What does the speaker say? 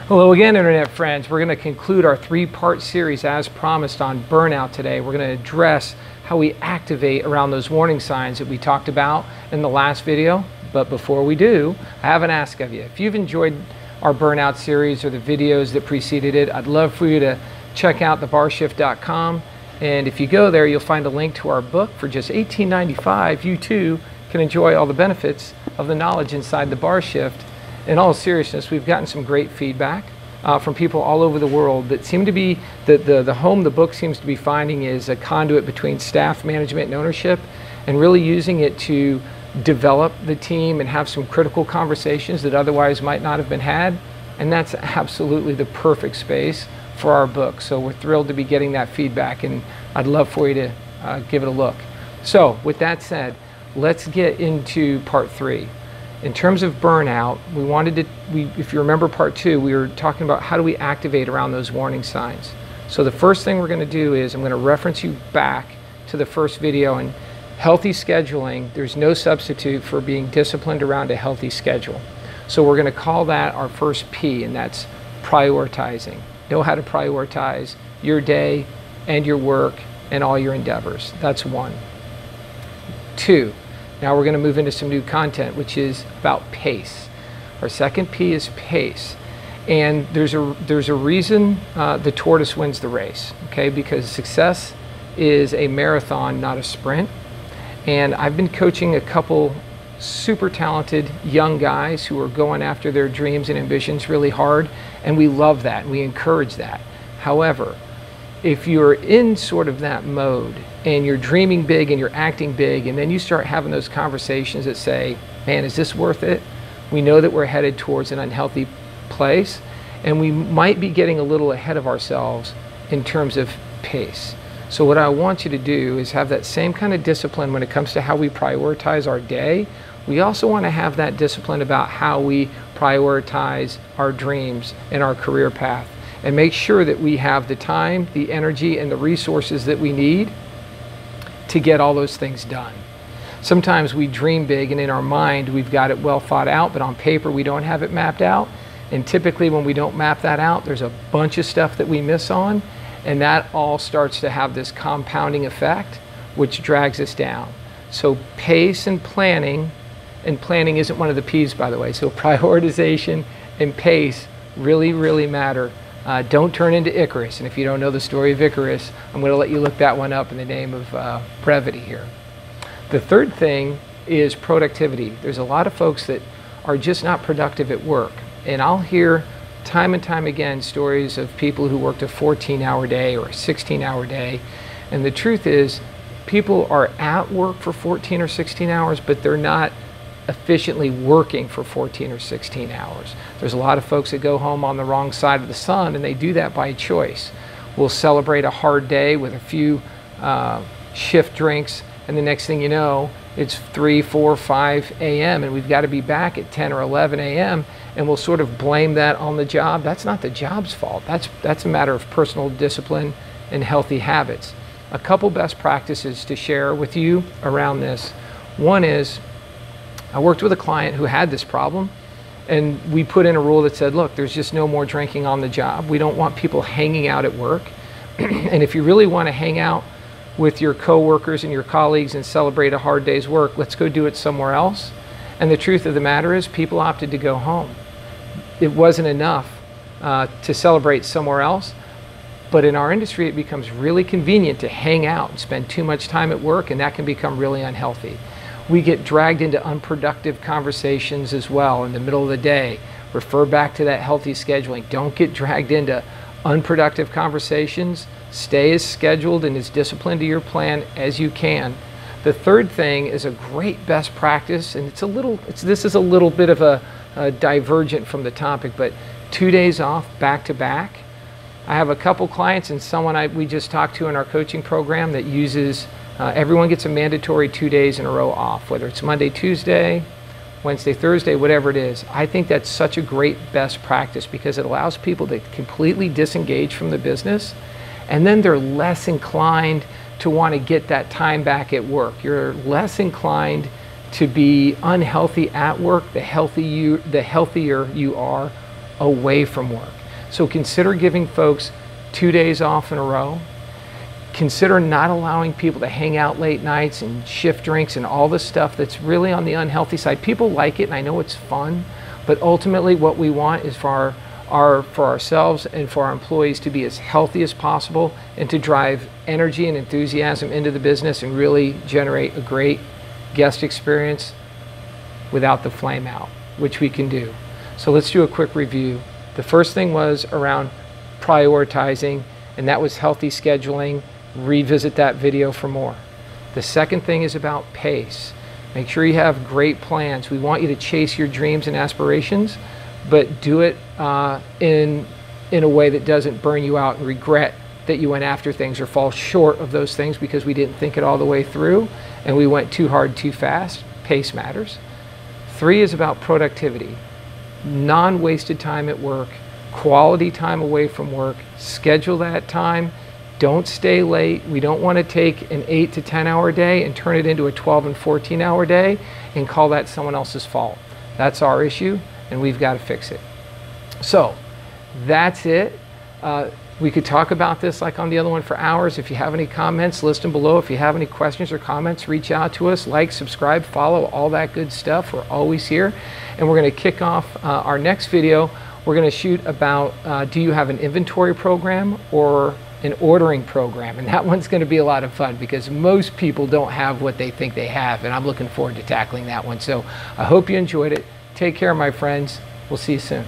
Hello again, Internet friends. We're going to conclude our three-part series as promised on burnout today. We're going to address how we activate around those warning signs that we talked about in the last video. But before we do, I have an ask of you. If you've enjoyed our burnout series or the videos that preceded it, I'd love for you to check out thebarshift.com. And if you go there, you'll find a link to our book for just $18.95. You too can enjoy all the benefits of the knowledge inside the Bar Shift. In all seriousness, we've gotten some great feedback from people all over the world that seem to be, the home the book seems to be finding is a conduit between staff management and ownership, and really using it to develop the team and have some critical conversations that otherwise might not have been had. And that's absolutely the perfect space for our book. So we're thrilled to be getting that feedback, and I'd love for you to give it a look. So with that said, let's get into part 3. In terms of burnout, if you remember part 2, we were talking about how do we activate around those warning signs. So the first thing we're going to do is I'm going to reference you back to the first video. And healthy scheduling, there's no substitute for being disciplined around a healthy schedule. So we're going to call that our first P, and that's prioritizing. Know how to prioritize your day and your work and all your endeavors. That's 1. 2. Now we're going to move into some new content, which is about pace. Our second P is pace. And there's a reason the tortoise wins the race, okay? Because success is a marathon, not a sprint. And I've been coaching a couple super talented young guys who are going after their dreams and ambitions really hard, and we love that, and we encourage that. However, if you're in sort of that mode and you're dreaming big and you're acting big, and then you start having those conversations that say, man, is this worth it? We know that we're headed towards an unhealthy place, and we might be getting a little ahead of ourselves in terms of pace. So what I want you to do is have that same kind of discipline when it comes to how we prioritize our day. We also want to have that discipline about how we prioritize our dreams and our career path, and make sure that we have the time, the energy, and the resources that we need to get all those things done. Sometimes we dream big, and in our mind we've got it well thought out, but on paper we don't have it mapped out. And typically when we don't map that out, there's a bunch of stuff that we miss on, and that all starts to have this compounding effect, which drags us down. So pace and planning isn't one of the P's, by the way. So prioritization and pace really, really matter. Don't turn into Icarus. And if you don't know the story of Icarus, I'm going to let you look that one up in the name of brevity here. The third thing is productivity. There's a lot of folks that are just not productive at work. And I'll hear time and time again stories of people who worked a 14-hour day or a 16-hour day. And the truth is, people are at work for 14 or 16 hours, but they're not efficiently working for 14 or 16 hours. There's a lot of folks that go home on the wrong side of the sun, and they do that by choice. We'll celebrate a hard day with a few shift drinks, and the next thing you know, it's 3, 4, 5 a.m. and we've got to be back at 10 or 11 a.m. and we'll sort of blame that on the job. That's not the job's fault. That's a matter of personal discipline and healthy habits. A couple best practices to share with you around this. One is, I worked with a client who had this problem, and we put in a rule that said, look, there's just no more drinking on the job. We don't want people hanging out at work. And if you really want to hang out with your coworkers and your colleagues and celebrate a hard day's work, let's go do it somewhere else. And the truth of the matter is, people opted to go home. It wasn't enough to celebrate somewhere else. But in our industry, it becomes really convenient to hang out and spend too much time at work, and that can become really unhealthy. We get dragged into unproductive conversations as well in the middle of the day. Refer back to that healthy scheduling. Don't get dragged into unproductive conversations. Stay as scheduled and as disciplined to your plan as you can. The third thing is a great best practice, and this is a little bit of a divergent from the topic, but 2 days off back to back. I have a couple clients and someone we just talked to in our coaching program that uses everyone gets a mandatory 2 days in a row off, whether it's Monday, Tuesday, Wednesday, Thursday, whatever it is. I think that's such a great best practice because it allows people to completely disengage from the business, and then they're less inclined to want to get that time back at work. You're less inclined to be unhealthy at work the healthier you are away from work. So consider giving folks 2 days off in a row. Consider not allowing people to hang out late nights and shift drinks and all the stuff that's really on the unhealthy side. People like it, and I know it's fun, but ultimately what we want is for ourselves and for our employees to be as healthy as possible and to drive energy and enthusiasm into the business and really generate a great guest experience without the flame out, which we can do. So let's do a quick review. The first thing was around prioritizing, and that was healthy scheduling. Revisit that video for more. The second thing is about pace. Make sure you have great plans. We want you to chase your dreams and aspirations, but do it in a way that doesn't burn you out and regret that you went after things or fall short of those things because we didn't think it all the way through and we went too hard too fast. Pace matters. 3 is about productivity. Non-wasted time at work, quality time away from work. Schedule that time. Don't stay late. We don't want to take an 8 to 10 hour day and turn it into a 12 and 14 hour day and call that someone else's fault. That's our issue and we've got to fix it. So that's it. We could talk about this like on the other one for hours. If you have any comments, list them below. If you have any questions or comments, reach out to us. Like, subscribe, follow, all that good stuff. We're always here. And we're going to kick off our next video. We're going to shoot about do you have an inventory program or an ordering program? And that one's going to be a lot of fun because most people don't have what they think they have. And I'm looking forward to tackling that one. So I hope you enjoyed it. Take care, my friends. We'll see you soon.